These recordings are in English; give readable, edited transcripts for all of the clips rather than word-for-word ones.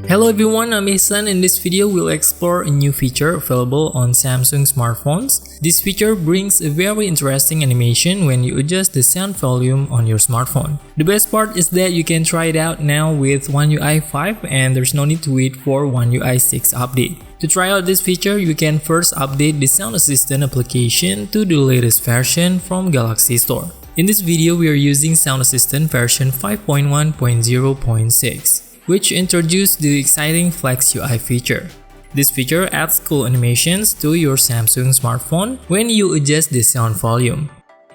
Hello everyone, I'm Ihsan. In this video, we'll explore a new feature available on Samsung smartphones. This feature brings a very interesting animation when you adjust the sound volume on your smartphone. The best part is that you can try it out now with One UI 5 and there's no need to wait for One UI 6 update. To try out this feature, you can first update the Sound Assistant application to the latest version from Galaxy Store. In this video, we are using Sound Assistant version 5.1.0.6. which introduced the exciting Flex UI feature. This feature adds cool animations to your Samsung smartphone when you adjust the sound volume.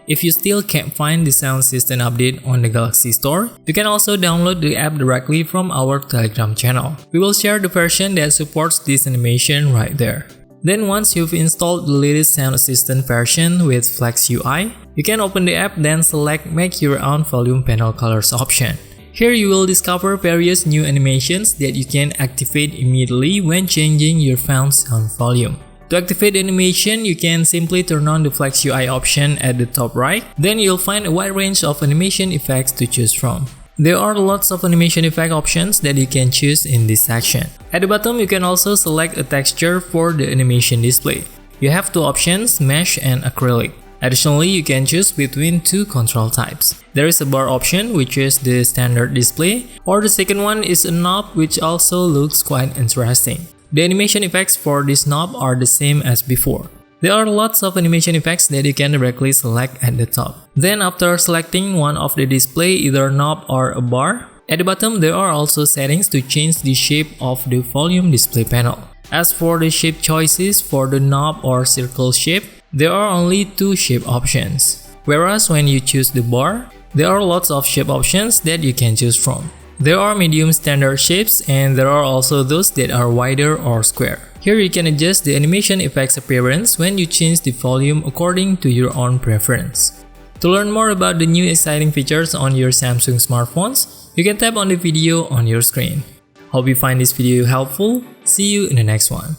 If you still can't find the Sound Assistant update on the Galaxy Store, you can also download the app directly from our Telegram channel. We will share the version that supports this animation right there. Then once you've installed the latest Sound Assistant version with Flex UI, you can open the app, then select Make Your Own Volume Panel Colors option. Here you will discover various new animations that you can activate immediately when changing your phone's sound volume. To activate the animation, you can simply turn on the Flex UI option at the top right. Then you'll find a wide range of animation effects to choose from. There are lots of animation effect options that you can choose in this section. At the bottom, you can also select a texture for the animation display. You have two options, Mesh and Acrylic. Additionally, you can choose between two control types. There is a bar option, which is the standard display, or the second one is a knob, which also looks quite interesting. The animation effects for this knob are the same as before. There are lots of animation effects that you can directly select at the top. Then after selecting one of the display, either knob or a bar, at the bottom there are also settings to change the shape of the volume display panel. As for the shape choices for the knob or circle shape, there are only two shape options. Whereas when you choose the bar, there are lots of shape options that you can choose from. There are medium standard shapes and there are also those that are wider or square. Here you can adjust the animation effects appearance when you change the volume according to your own preference. To learn more about the new exciting features on your Samsung smartphones, you can tap on the video on your screen. Hope you find this video helpful. See you in the next one.